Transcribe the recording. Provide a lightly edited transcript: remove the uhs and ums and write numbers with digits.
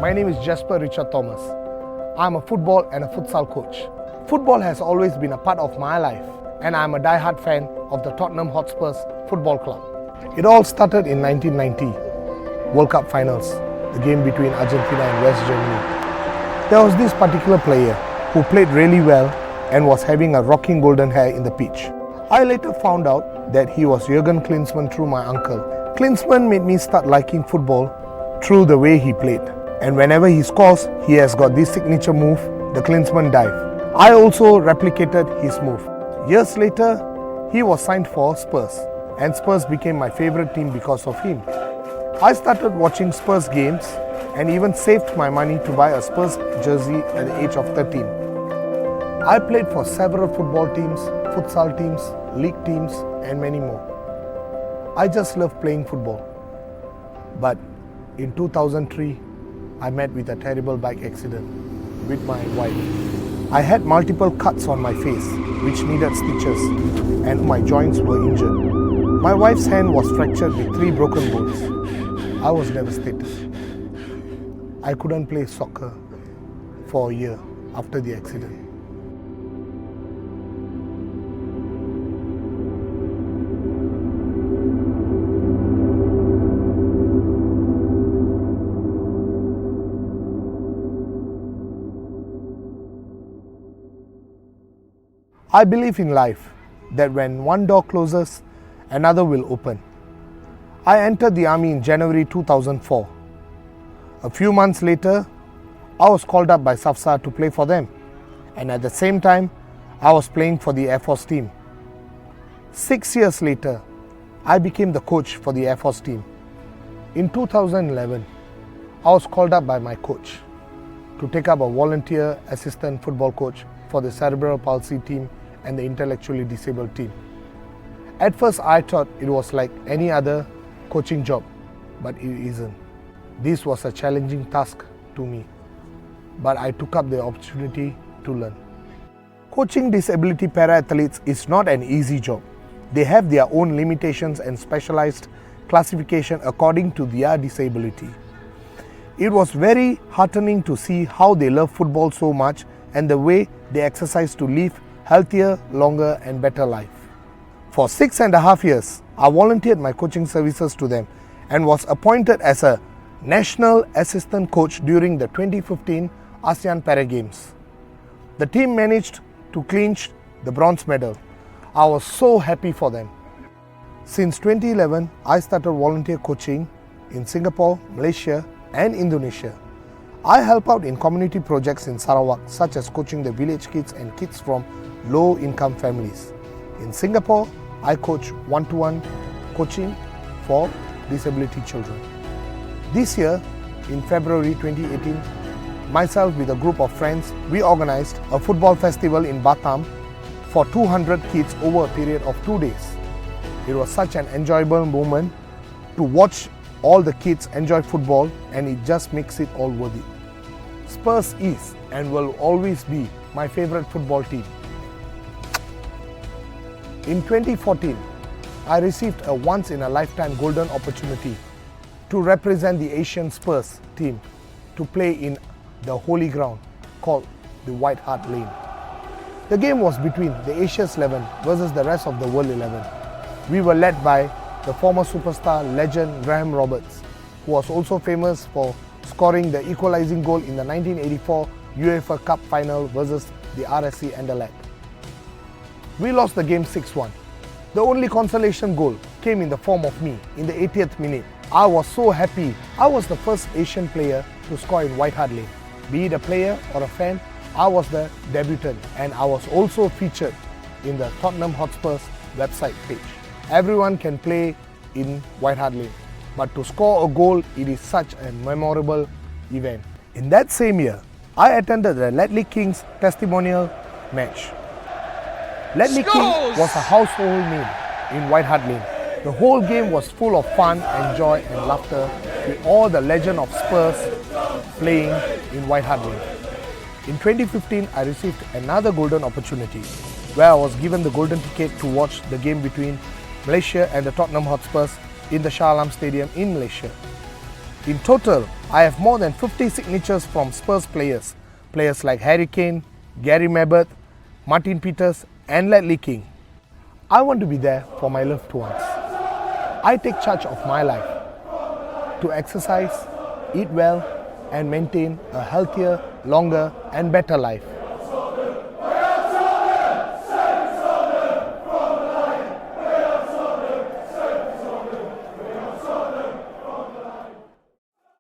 My name is Jasper Richard Thomas. I'm a football and a futsal coach. Football has always been a part of my life, and I'm a die-hard fan of the Tottenham Hotspurs Football Club. It all started in 1990, World Cup Finals, the game between Argentina and West Germany. There was this particular player who played really well and was having a rocking golden hair in the pitch. I later found out that he was Jurgen Klinsmann through my uncle. Klinsmann made me start liking football through the way he played. And whenever he scores, he has got this signature move, the Klinsmann dive. I also replicated his move. Years later, he was signed for Spurs, and Spurs became my favorite team because of him. I started watching Spurs games and even saved my money to buy a Spurs jersey at the age of 13. I played for several football teams, futsal teams, league teams, and many more. I just love playing football. But in 2003, I met with a terrible bike accident with my wife. I had multiple cuts on my face which needed stitches, and my joints were injured. My wife's hand was fractured with 3 broken bones. I was devastated. I couldn't play soccer for a year after the accident. I believe in life that when one door closes, another will open. I entered the army in January 2004. A few months later, I was called up by SAFSA to play for them, and at the same time, I was playing for the Air Force team. 6 years later, I became the coach for the Air Force team. In 2011, I was called up by my coach to take up a volunteer assistant football coach for the cerebral palsy team and the intellectually disabled team. At first, I thought it was like any other coaching job, but it isn't. This was a challenging task to me, but I took up the opportunity to learn. Coaching disability para-athletes is not an easy job. They have their own limitations and specialized classification according to their disability. It was very heartening to see how they love football so much and the way they exercise to live healthier, longer and better life. For 6.5 years, I volunteered my coaching services to them and was appointed as a National Assistant Coach during the 2015 ASEAN Para Games. The team managed to clinch the bronze medal. I was so happy for them. Since 2011, I started volunteer coaching in Singapore, Malaysia and Indonesia. I help out in community projects in Sarawak, such as coaching the village kids and kids from low-income families. In Singapore, I coach one-to-one coaching for disability children. This year, in February 2018, myself with a group of friends, we organized a football festival in Batam for 200 kids over a period of 2 days. It was such an enjoyable moment to watch all the kids enjoy football, and it just makes it all worth it. Spurs is and will always be my favorite football team. In 2014, I received a once-in-a-lifetime golden opportunity to represent the Asian Spurs team to play in the holy ground called the White Hart Lane. The game was between the Asia's 11 versus the rest of the world 11. We were led by the former superstar legend Graham Roberts, who was also famous for scoring the equalizing goal in the 1984 UEFA Cup final versus the RSC Anderlecht. We lost the game 6-1. The only consolation goal came in the form of me in the 80th minute. I was so happy. I was the first Asian player to score in White Hart Lane. Be it a player or a fan, I was the debutant, and I was also featured in the Tottenham Hotspurs website page. Everyone can play in White Hart Lane, but to score a goal, it is such a memorable event. In that same year, I attended the Ledley Kings testimonial match. Ledley King was a household name in White Hart Lane. The whole game was full of fun and joy and laughter with all the legend of Spurs playing in White Hart Lane. In 2015, I received another golden opportunity where I was given the golden ticket to watch the game between Malaysia and the Tottenham Hotspurs in the Shah Alam Stadium in Malaysia. In total, I have more than 50 signatures from Spurs players, players like Harry Kane, Gary Mabbott, Martin Peters and Ledley King. I want to be there for my loved ones. I take charge of my life to exercise, eat well and maintain a healthier, longer and better life.